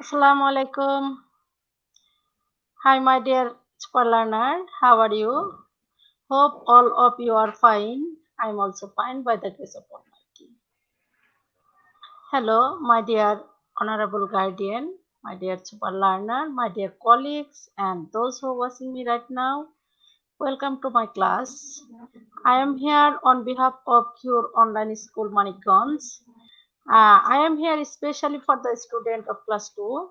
Assalamu alaikum. Hi, my dear super learner. How are you? Hope all of you are fine. I'm also fine by the grace of Almighty. Hello, my dear honorable guardian, my dear super learner, my dear colleagues, and those who are watching me right now. Welcome to my class. I am here on behalf of Cure Online School Manikganj. I am here especially for the student of class 2.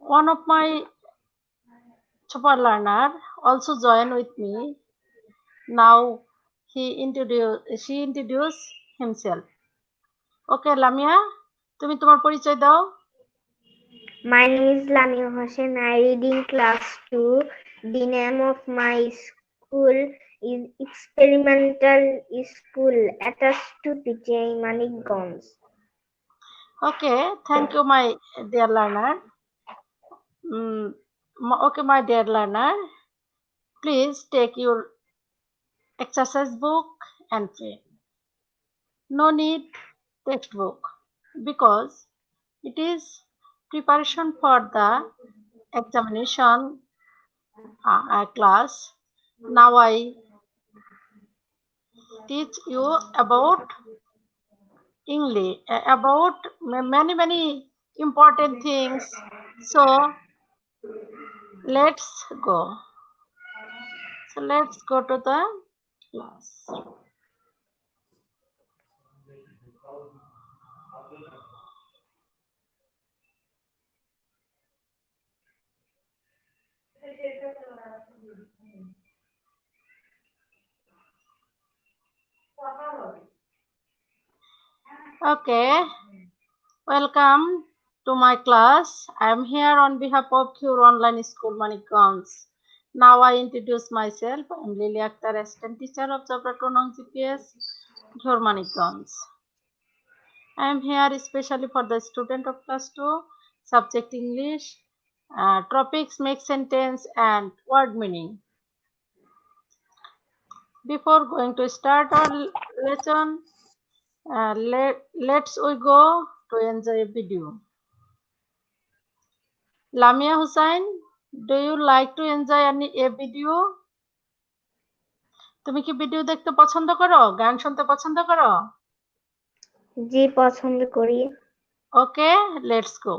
One of my super learner also join with me. Now she introduce himself. Okay, Lamia, তুমি তোমার পরিচয় দাও। My name is Lamia Hossain. I read in class 2. The name of my school is Experimental School attached to PTI Manikganj. Okay, thank you, my dear learner. Okay, my dear learner, please take your exercise book and pen. No need textbook because it is preparation for the examination class. Now I teach you about English, about many important things. So let's go. Let's go to the class. Okay, welcome to my class. I am here on behalf of Cure Online School Manikganj. Now I introduce myself. I am Lily Akhtar, assistant teacher of Chapter 2 Nong GPS, Cure Manikganj. I am here especially for the student of class 2, subject English, topics make sentence and word meaning. Before going to start our lesson, let's we go to enjoy a video. Lamia Hussain, do you like to enjoy a video? তুমি কি video দেখতে পছন্দ করো? গান শুনতে পছন্দ করো? জি, পছন্দ করি। Okay, let's go.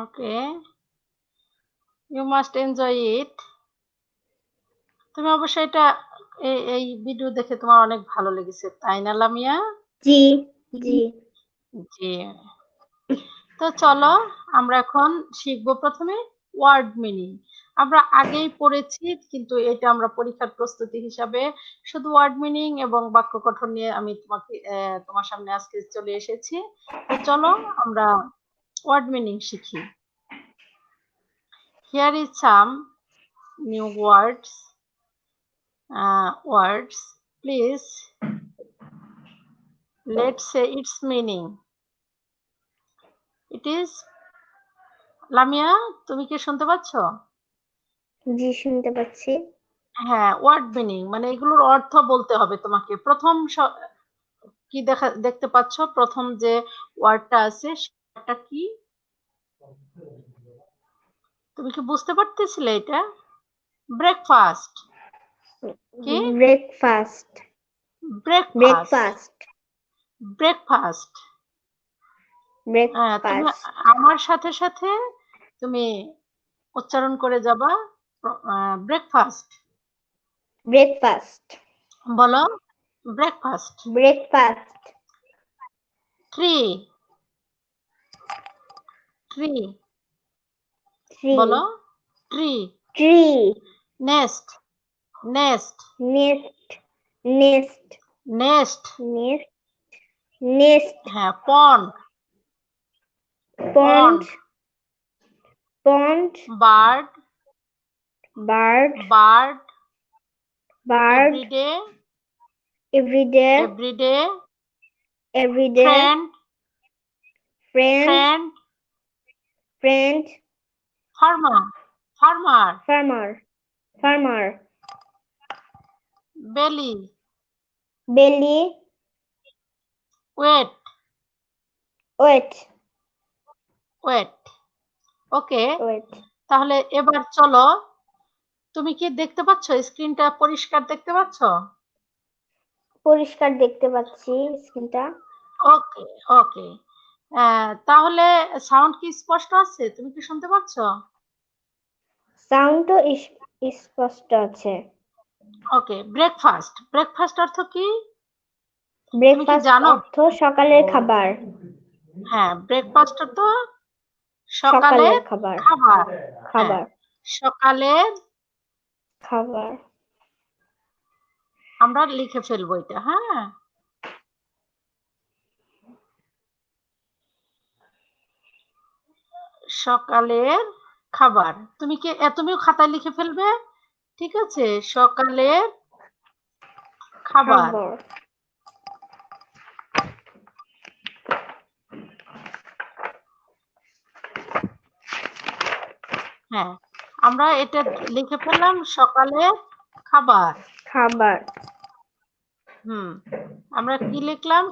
Okay, you must enjoy it. তুমি অবশ্যই এটা এই ভিডিও দেখে তোমার অনেক ভালো লেগেছে, তাই না লামিয়া? জি জি জি। তো চলো আমরা এখন শিখবো প্রথমে ওয়ার্ড মিনিং। আমরা আগেই পড়েছি, কিন্তু এটা আমরা পরীক্ষার প্রস্তুতি হিসাবে শুধু ওয়ার্ড মিনিং এবং বাক্য গঠন নিয়ে আমি তোমার সামনে আজকে চলে এসেছি। তো চলো আমরা ওয়ার্ড মিনিং শিখি। Here is some new words. Please let's say its meaning. It is, Lamia তুমি কি শুনতে পাচ্ছ? জি, শুনতে পাচ্ছি। হ্যাঁ, ওয়ার্ড মিনিং মানে এগুলোর অর্থ বলতে হবে তোমাকে। প্রথম কি দেখতে পাচ্ছ? প্রথম যে ওয়ার্ডটা আছে সেটা কি? তুমি কি বুঝতে পারতেছিলে এটা? ব্রেকফাস্ট। কি? Breakfast breakfast. Breakfast breakfast. তুমি ব্রেকফাস্ট আমার সাথে সাথে তুমি উচ্চারণ করে যাবা ব্রেকফাস্ট। ব্রেকফাস্ট বলো breakfast. Breakfast tree. Tree. Tree বলো tree. Tree nest. Nest. Nest nest nest. Nest nest হ্যাঁ pond. Pond pond bird. Bird bird. Bird everyday. Everyday everyday. everyday friend. friend friend. friend farmer. Farmer. farmer farmer belly. belly wait. wait wait. Okay, wait তাহলে এবার চলো, তুমি কি দেখতে পাচ্ছ স্ক্রিনটা পরিষ্কার দেখতে পাচ্ছ? পরিষ্কার দেখতে পাচ্ছি স্ক্রিনটা ওকে। ওকে, তাহলে সাউন্ড কি স্পষ্ট আছে? তুমি কি শুনতে পাচ্ছ? সাউন্ডও স্পষ্ট আছে ওকে। ব্রেকফাস্ট। ব্রেকফাস্ট অর্থ কি? ব্রেকফাস্ট জানো? অর্থ সকালের খাবার হ্যাঁ, ব্রেকফাস্ট অর্থ সকালের সকালের খাবার খাবার। খাবার সকালের। খাবার আমরা লিখে ফেলবো এটা। হ্যাঁ, সকালের খাবার। তুমিও খাতায় লিখে ফেলবে। ঠিক আছে, সকালের খাবার। খাবার হ্যাঁ, আমরা এটা লিখে ফেললাম সকালের খাবার। খাবার আমরা কি লিখলাম?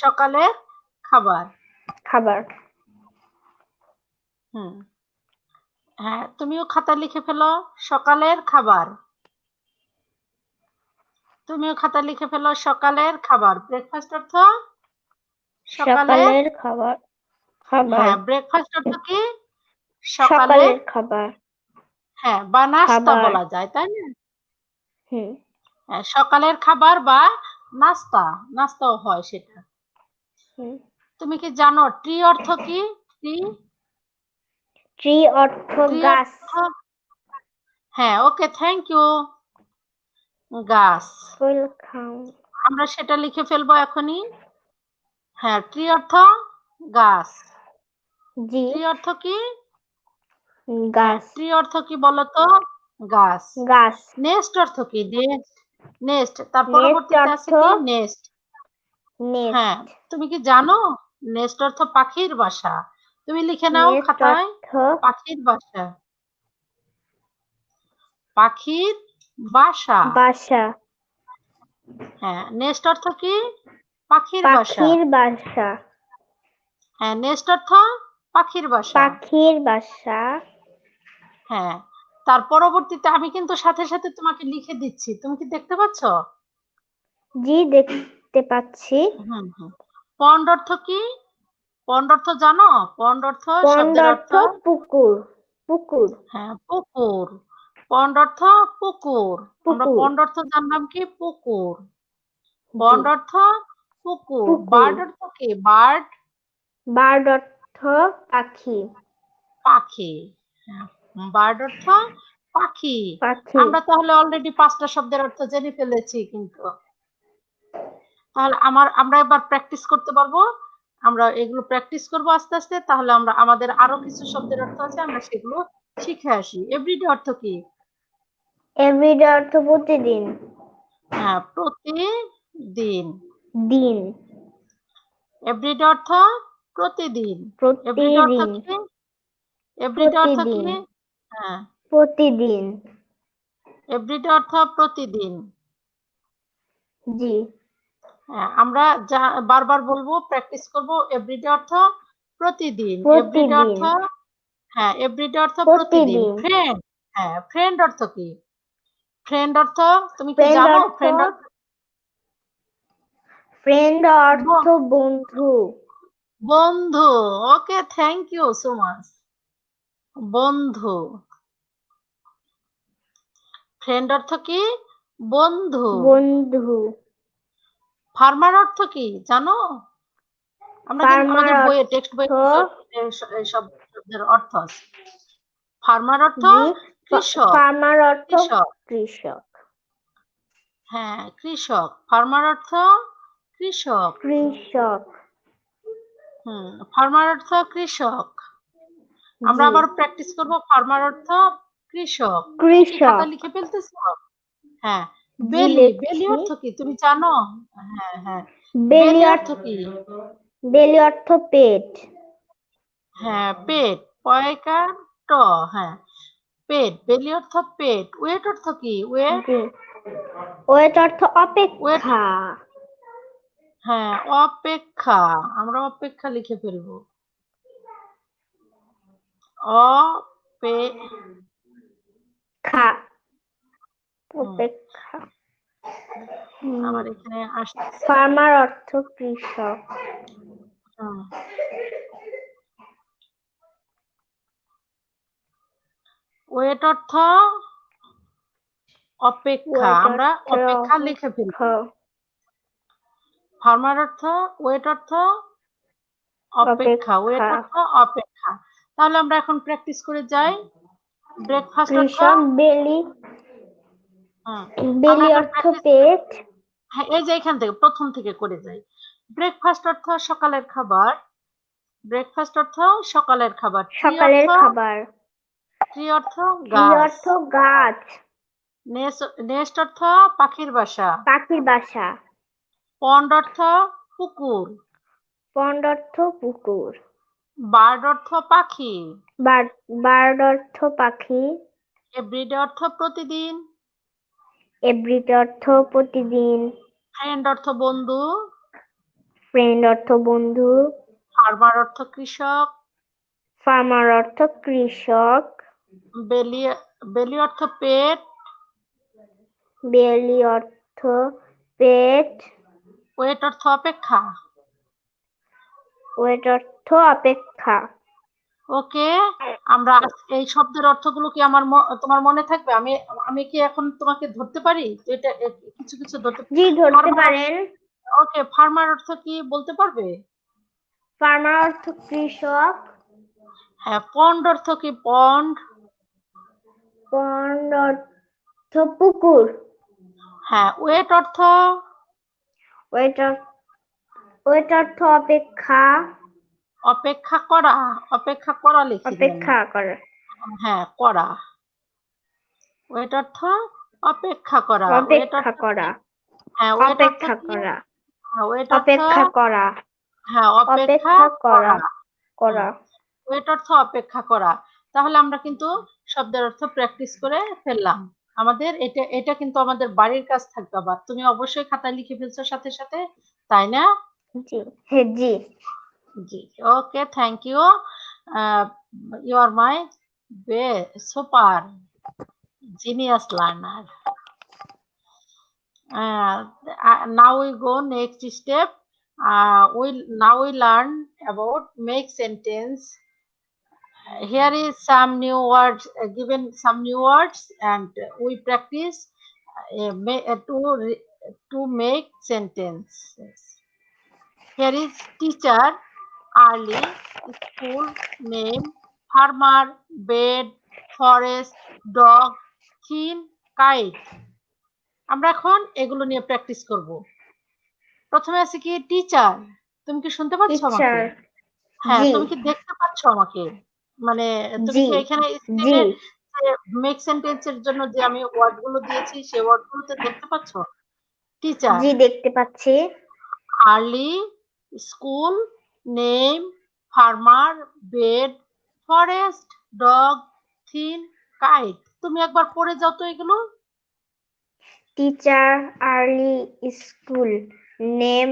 সকালের খাবার। খাবার হ্যাঁ, তুমিও খাতায় লিখে ফেলো সকালের খাবার। তুমিও খাতায় লিখে ফেলো সকালের খাবার। ব্রেকফাস্ট অর্থ সকালের খাবার খাবার হ্যাঁ, ব্রেকফাস্ট অর্থ কি? সকালের খাবার হ্যাঁ, বা নাস্তা খাবার বলা যায়, তাই না? হুম হ্যাঁ, সকালের খাবার বা নাস্তা। নাস্তাও হয় সেটা। তুমি কি জানো ট্রি অর্থ কি? ট্রি। ট্রি অর্থ ট্রি গাছ হ্যাঁ, ওকে, থ্যাংক ইউ। গাছ। ওয়েলকাম আমরা সেটা লিখে ফেলবো এখনই। হ্যাঁ, ট্রি অর্থ গাছ। জি ট্রি অর্থ কি? গাছ ট্রি অর্থ কি বলতো? গাছ। গাছ নেস্ট অর্থ কি? নেস্ট। তার নেস্ট পরবর্তীতে আছে অর্থ কি? নেস্ট। হ্যাঁ, নেস্ট তুমি কি জানো নেস্ট অর্থ পাখির বাসা? তুমি লিখে নাও নেস্ট খাতায় অর্থ পাখির বাসা। পাখির বাসা। বাসা হ্যাঁ, নেস্ট অর্থ কি? পাখির বাসা। পাখির বাসা হ্যাঁ, নেস্ট অর্থ পাখির বাসা। পাখির বাসা হ্যাঁ, তার পরবর্তীতে আমি কিন্তু সাথে সাথে তোমাকে লিখে দিচ্ছি। তুমি কি দেখতে পাচ্ছ? জি দেখতে পাচ্ছি পন্ড অর্থ কি? পন্ড অর্থ জানো? পন্ড অর্থ পন্ড শব্দের অর্থ পুকুর পুকুর হ্যাঁ, পুকুর। পন্ড অর্থ পুকুর। আমরা পুকুর পন্ড অর্থ জানলাম কি? পুকুর। জি পন্ড অর্থ পুকুর। পুকুর বার্ড অর্থ কি? বার্ড। বার্ড অর্থ পাখি পাখি। বার্ড অর্থ পাখি। পাখি আমরা তাহলে অলরেডি 5টা শব্দের অর্থ জেনে ফেলেছি কিন্তু। তাহলে আমরা এবার প্র্যাকটিস করতে পারবো। আমরা এগুলো প্র্যাকটিস করবো আস্তে আস্তে। তাহলে আমরা আমাদের আরো কিছু শব্দের অর্থ আছে, আমরা সেগুলো শিখে আসি। এভরিডে অর্থ কি? এভরিডে অর্থ প্রতিদিন হ্যাঁ, প্রতিদিন। দিন এভরিডে অর্থ প্রতিদিন। এভরিডে অর্থ প্রতিদিন কি? এভরিডে অর্থ কি? প্রতিদিন হ্যাঁ, প্রতিদিন এভরিডে অর্থ প্রতিদিন। জি হ্যাঁ, আমরা বারবার বলবো, প্র্যাকটিস করব। এভরিডে অর্থ প্রতিদিন। এভরিডে অর্থ প্রতিদিন হ্যাঁ, এভরিডে অর্থ প্রতিদিন। প্রতিদিন ফ্রেন্ড। হ্যাঁ, ফ্রেন্ড অর্থ কি? ফ্রেন্ড অর্থ তুমি কি ফ্রেন্ড জানো? অর্থ ফ্রেন্ড অর্থ বন্ধু। বন্ধু। ওকে, থ্যাংক ইউ সো মাচ। বন্ধু। ফ্রেন্ড অর্থ কি? বন্ধু। বন্ধু। ফার্মার অর্থ কি জানো? আমরা কিন্তু ফার্মার আমাদের বইয়ে টেক্সট বই অর্থ সব শব্দের অর্থ আছে। ফার্মার অর্থ জি কৃষক। ফার্মার অর্থ কৃষক। কৃষক। হ্যাঁ, কৃষক। ফার্মার অর্থ কৃষক। কৃষক। ফার্মার অর্থ কৃষক। আমরা জি আবার প্র্যাকটিস করব। ফার্মার অর্থ কৃষক। কি কৃষক। খাতা লিখে ফেলতেছো? হ্যাঁ। জি বেলি। বেলি লিখছি। অর্থ কি তুমি জানো? হ্যাঁ হ্যাঁ। বেলি বেলি অর্থ কি? বেলি অর্থ পেট। হ্যাঁ, পেট। পয়কার ট। হ্যাঁ, পেট। বেলি অর্থ পেট। ওয়েট অর্থ কি? ওয়েট। জি ওয়েট অর্থ ওয়েট। অপেক্ষা। হ্যাঁ, অপেক্ষা। আমরা অপেক্ষা লিখে ফেলবো। খা হুম, অপেক্ষা। আমার এখানে আসতেছে। ফার্মার অর্থ কৃষক। হুম। ওয়েট অর্থ অপেক্ষা। ওয়েট আমরা অর্থ অপেক্ষা লিখে ফেলবো। ফার্মার অর্থ ওয়েট অর্থ অপেক্ষা। ওয়েট অপেক্ষা। অর্থ অপেক্ষা। তাহলে আমরা এখন প্র্যাকটিস করে যাই। ব্রেকফাস্ট অর্থ কৃষক। বেলি আমরা বেলি এখন অর্থ প্র্যাকটিস। পেট। হ্যাঁ, এই যে এখান থেকে প্রথম থেকে করে যাই। ব্রেকফাস্ট অর্থ সকালের খাবার। ব্রেকফাস্ট অর্থ সকালের খাবার। ট্রি সকালের অর্থ খাবার। ট্রি অর্থ ট্রি গাছ। অর্থ গাছ। নেস্ট অর্থ পাখির বাসা। পাখির বাসা। পন্ড অর্থ পুকুর। পন্ড অর্থ পুকুর। বার্ড অর্থ পাখি। বার্ড অর্থ পাখি। এভরিডে অর্থ প্রতিদিন। এভরিডে অর্থ প্রতিদিন। ফ্রেন্ড অর্থ বন্ধু। ফ্রেন্ড অর্থ বন্ধু। ফার্মার অর্থ কৃষক। ফার্মার অর্থ কৃষক। বেলি বেলি অর্থ পেট। বেলি অর্থ পেট। ওয়েট অর্থ অপেক্ষা। ওয়েট অর্থ অপেক্ষা। ওকে, আমরা এই শব্দের অর্থগুলো কি তোমার মনে থাকবে? আমি আমি কি এখন তোমাকে ধরতে পারি? তো এটা কিছু কিছু ধরতে। জি ধরতে পারেন। ওকে, ফার্মার অর্থ কি বলতে পারবে? ফার্মার অর্থ কৃষক। হ্যাঁ, পন্ড অর্থ কি? পন্ড। পন্ড অর্থ পুকুর। হ্যাঁ, ওয়েট অর্থ ওয়েট অর্থ অপেক্ষা। অপেক্ষা করা। অপেক্ষা করা লিখে দিই আমি। অপেক্ষা করা। হ্যাঁ, করা। ওয়েট অর্থ অপেক্ষা করা। ওয়েট অপেক্ষা অর্থ করা। হ্যাঁ, ওয়েট অর্থ অপেক্ষা কি? করা। হ্যাঁ, ওয়েট অর্থ অপেক্ষা করা। হ্যাঁ, অপেক্ষা অপেক্ষা করা। করা। করা। ওয়েট অর্থ অপেক্ষা করা। তাহলে আমরা কিন্তু শব্দের অর্থ প্র্যাকটিস করে ফেললাম। আমাদের এটা এটা কিন্তু আমাদের বাড়ির কাজ থাকবে। আবার তুমি অবশ্যই খাতায় লিখে ফেলছো সাথে সাথে, তাই না? জি হ্যাঁ জি। জি। Okay, thank you. You are my super genius learner. Now we go next step. We learn about make sentence. Here is some new words, given some new words, and we practice to make sentences. Here is teacher, early, school, name, farmer, bed, forest, dog, thin, kite. আমরা এখন এগুলো নিয়ে practice করব। প্রথমে আছে কি? Teacher. তুমি কি শুনতে পাচ্ছ আমাকে? টিচার। হ্যাঁ, জি তুমি কি দেখতে পাচ্ছ আমাকে? মানে তুমি জি কি এখানে জি স্ক্রিনে মেক সেন্টেন্স এর জন্য যে আমি ওয়ার্ড গুলো দিয়েছি সেই ওয়ার্ড গুলোতে দেখতে পাচ্ছ? টিচার, জি দেখতে পাচ্ছি। Early, school, name, farmer, bed, forest, dog, thin, kite. তুমি একবার পড়ে যাও তো এগুলো। Teacher, early, school, name,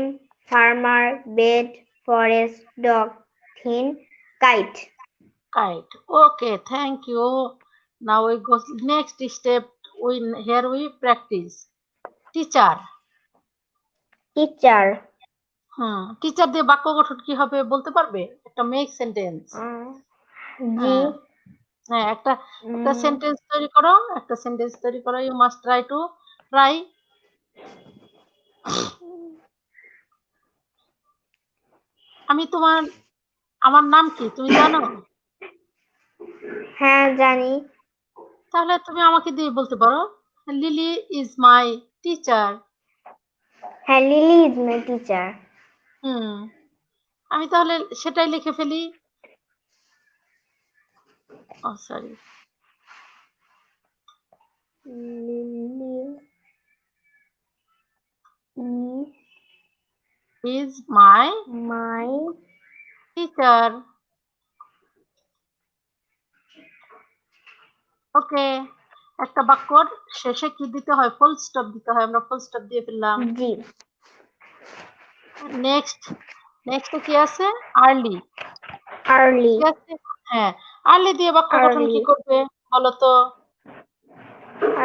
farmer, bed, forest, dog, thin, kite. Kite. Okay, thank you. Now we go next step. we practice. Teacher. teacher, teacher দিয়ে বাক্য গঠন কি হবে বলতে পারবে? একটা মেক সেন্টেন্স। জি, হ্যাঁ, একটা সেন্টেন্স তৈরি করো, ইউ মাস্ট ট্রাই। আমার নাম কি তুমি জানো? হ্যাঁ জানি। তাহলে তুমি আমাকে দিয়ে বলতে পারো, লিলি ইজ মাই টিচার। হ্যাঁ, লিলি ইজ মাই টিচার। আমি তাহলে সেটাই লিখে ফেলি। Sorry, Lily is my my teacher. Okay, একটা বাক্যর শেষে কি দিতে হয়? ফুল স্টপ দিতে হয়। আমরা ফুল স্টপ দিয়ে ফেললাম। জি। নেক্সট কি আছে? আর্লি। আর্লি। ঠিক আছে, হ্যাঁ, আর্লি দিয়ে বাক্য গঠন কি করবে বলো তো?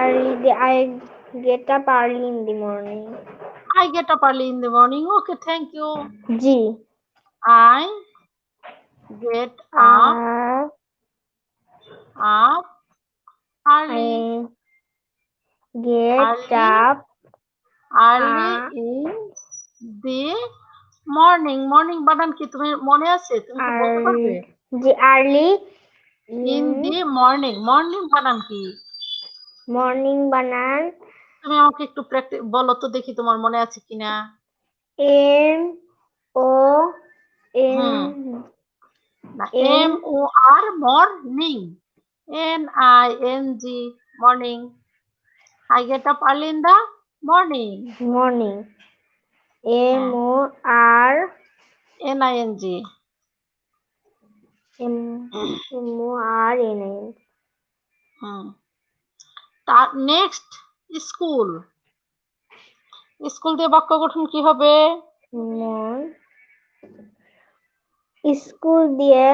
Early, I get up early in the morning. I get up early in the morning. Okay, thank you. G. I get up early. I get up early in the morning. Morning বানান কি তুমি মনে আছে? তুমি কি বলতে পারবে? জি, early in the morning. morning বানান কি? morning বানান তুমি আমাকে একটু প্র্যাকটিস বলো তো দেখি তোমার মনে আছে কিনা। M O N M O R morning. N I N G morning. I get up early in the morning. morning. M O R N I N G. M O R N A. Next school. School দিয়ে বাক্য গঠন কি হবে? School দিয়ে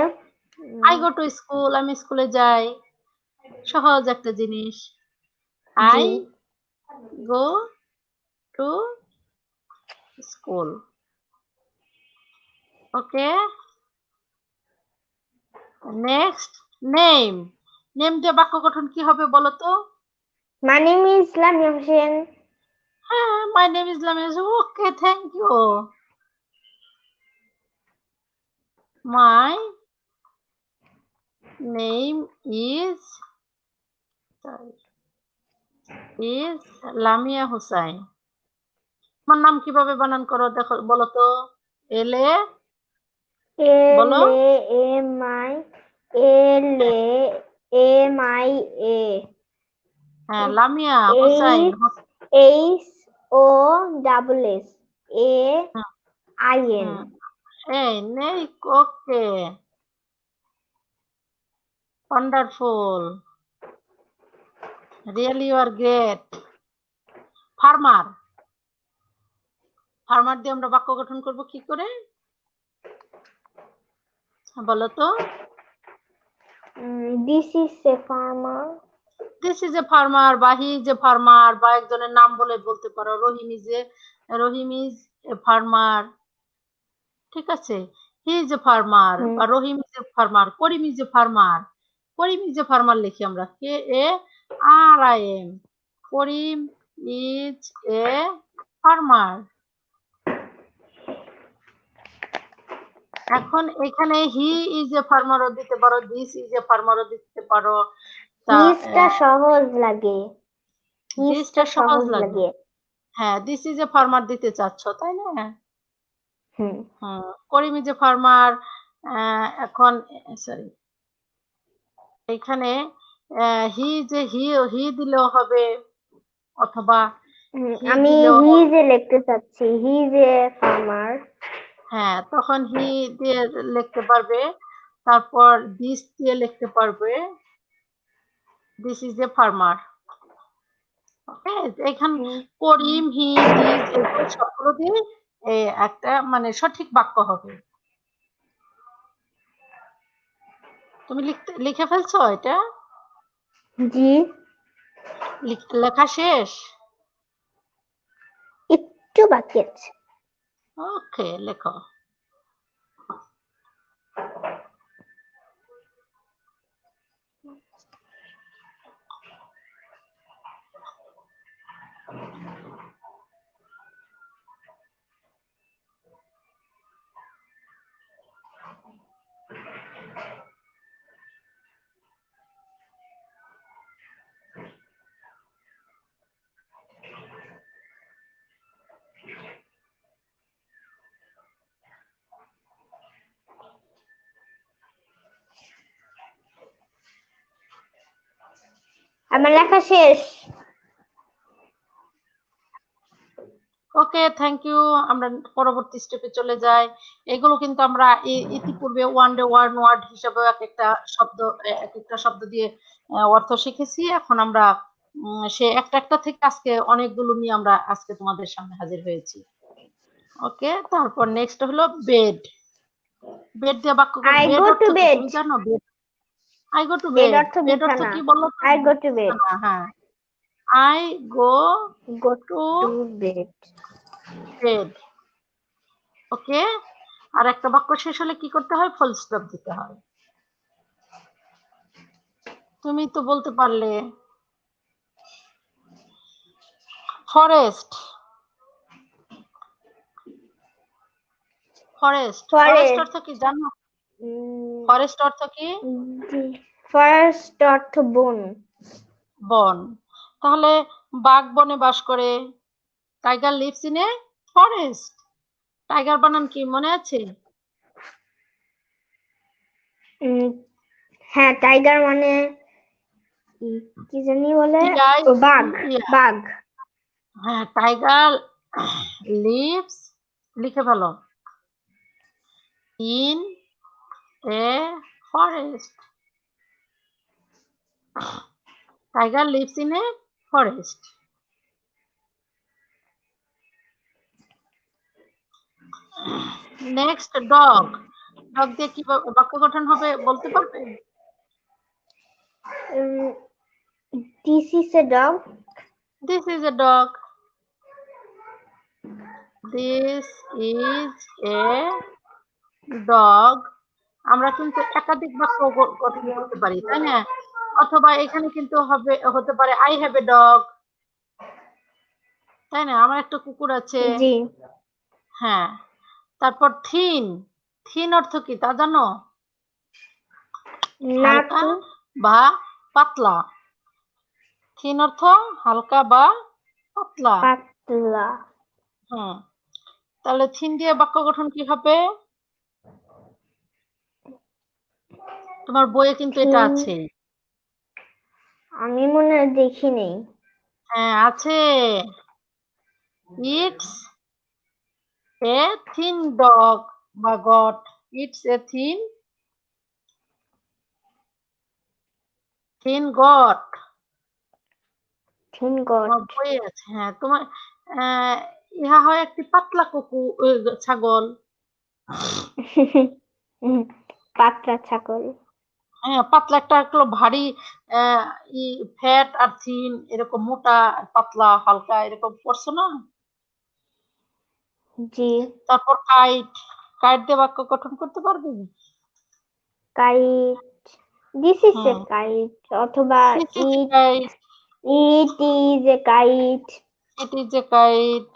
I go to school, আমি স্কুলে যাই। সহজ একটা জিনিস। I go to school. Okay, next name. Name দিয়ে বাক্য গঠন কি হবে বলো তো? My name is Lamia Hussein. হ্যাঁ, my name is Lamia. Okay, thank you. My name is Lamia Hussein. তোমার নাম কিভাবে বানান করো দেখো বলো তো? এলে বলো। LAMIA. হ্যাঁ, লামিয়া হুসাইন। HOSSAIN. এই নেই। Okay, wonderful, really you are great. Farmer. Farmer দিয়ে আমরা বাক্য গঠন করব কি করে বলো তো? This is a farmer. This is a farmer বা হি ইজ এ ফার্মার, বা একজনের নাম বলে বলতে পারো। Rahim is a farmer. ঠিক আছে, হি ইজ এ ফার্মার বা Rahim is a farmer. Karim is a farmer. Karim is a farmer লিখি আমরা KARIM। Karim is a farmer. এখন এখানে হি ইজ এ ফার্মারও দিতে পারো, দিস ইজ এ ফার্মারও দিতে পারো। দিসটা সহজ লাগে। দিসটা সহজ লাগে। হ্যাঁ, দিস ইজ এ ফার্মার দিতে চাচ্ছ তাই না? করিম ইজ এ ফার্মার। এখন সরি, এখানে হি দিলেও হবে, অথবা আমি হি ইজ এ লিখতে চাচ্ছি। হি ইজ এ ফার্মার। হ্যাঁ, তখন হি দিয়ে লিখতে পারবে, তারপর দিস দিয়ে লিখতে পারবে। This is a farmer. Okay, এখানে করিম, হি, দিস এগুলো সবগুলো দিয়ে একটা মানে সঠিক বাক্য হবে। তুমি লিখে ফেলছো এটা? জি। লেখা শেষ? একটু বাকি আছে। ওকে, লেখো। আমার লেখা শেষ। ওকে, থ্যাংক ইউ। আমরা পরবর্তী স্টেপে চলে যাই। এগুলো কিন্তু আমরা ইতিপূর্বে ওয়ান ডে ওয়ার্ড হিসেবে এক একটা শব্দ দিয়ে অর্থ শিখেছি। এখন আমরা সে একটা থেকে আজকে অনেকগুলো নিয়ে আমরা আজকে তোমাদের সামনে হাজির হয়েছি। ওকে, তারপর নেক্সট হলো বেড। বেড দিয়ে বাক্য I বেড go অর্থ to কি bed. তুমি জানো? Bed, I go to Bed bed. অর্থ বেড অর্থ বিছানা। কি বলো তো? I go to bed. হ্যাঁ, I go Go to to bed. Bed. Okay, আর একটা বাক্য শেষ হলে কি করতে হয়? ফুল স্টপ দিতে হয়। তুমি তো বলতে পারলে। ফরেস্ট, ফরেস্ট অর্থ কি জানো? ফরেস্ট অর্থ কি? ফরেস্ট অর্থ বন। বন। তাহলে বাঘ বনে বাস করে। Tiger lives in a forest. Tiger বানান কি মনে আছে? হ্যাঁ, টাইগার মানে কি জানি বলে? বাঘ। বাঘ। হ্যাঁ, টাইগার লিভস, লিখে ফেলো, in a forest. Tiger lives in a forest. Next dog. Dog দিয়ে কি বাক্য গঠন হবে বলতে পারবে? This is a dog. This is a dog. This is a dog. আমরা কিন্তু একাধিক বাক্য গঠন করতে পারি, তাই না? অথবা এখানে কিন্তু হতে পারে আই হ্যাভ এ ডগ, তাই না? আমার একটা কুকুর আছে। জি। হ্যাঁ, তারপর থিন। থিন অর্থ কি তা জানো? হালকা বা পাতলা। থিন অর্থ হালকা বা পাতলা। পাতলা। তাহলে থিন দিয়ে বাক্য গঠন কি হবে? তোমার বইয়ে কিন্তু এটা আছে। আমি মনে হয় দেখিনি। হ্যাঁ, আছে। ইটস এ থিন ডগ বা goat. It's a thin goat. Thin goat. বইয়ে আছে। হ্যাঁ, তোমার ইহা হয় একটি পাতলা ছাগল। পাতলা ছাগল। হ্যাঁ, পাতলা একটা ভারী ফ্যাট আর থিন, এরকম মোটা পাতলা হালকা এরকম পড়ছো না? জি। তারপর কাইট। কাইট দিয়ে বাক্য গঠন করতে পারবে? Kite. This is a kite অথবা it is a kite. It is a kite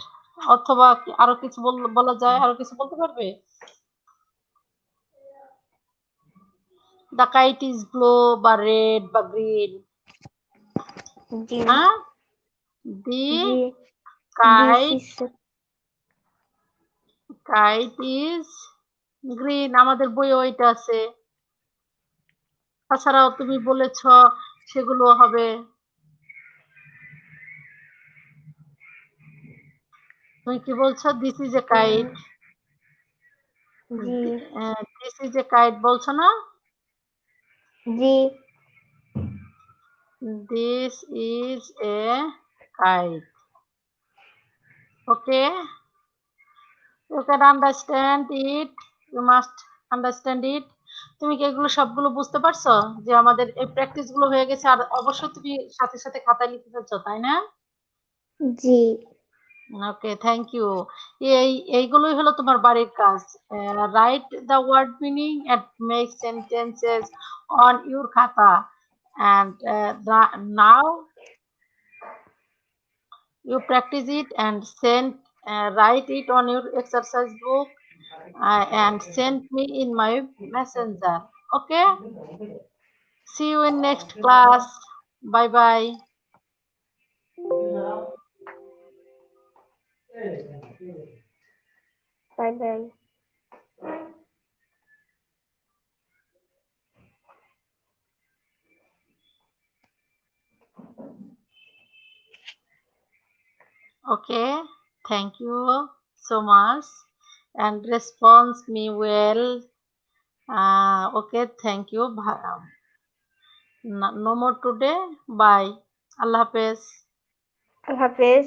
অথবা আরো কিছু বলা যায়? আরো কিছু বলতে পারবে? দ্য কাইট ইজ ব্লু বা রেড বা গ্রিন। জি। The kite is green. আমাদের বইয়ে ওইটা আছে। তাছাড়াও তুমি বলেছ সেগুলো হবে। তুমি কি বলছো? This is a kite. This is a kite বলছো না? জি। This is a kite. Okay, you can understand it, you must understand it. তুমি কি এগুলো সবগুলো বুঝতে পারছো যে আমাদের এই প্র্যাকটিস গুলো হয়ে গেছে আর অবশ্যই তুমি সাথে সাথে খাতায় লিখে ফেলছো তাই না? জি। Okay, thank you. এইগুলোই হলো তোমার বাড়ির কাজ। Write the word meaning and make sentences on your khata and now you practice it and write it on your exercise book and send me in my messenger. Okay, see you in next class. Bye bye. Bye bye. Okay, thank you so much and response me well. Okay, thank you. No more today. Bye. Allah Hafiz. আল্লাহ হাফেজ।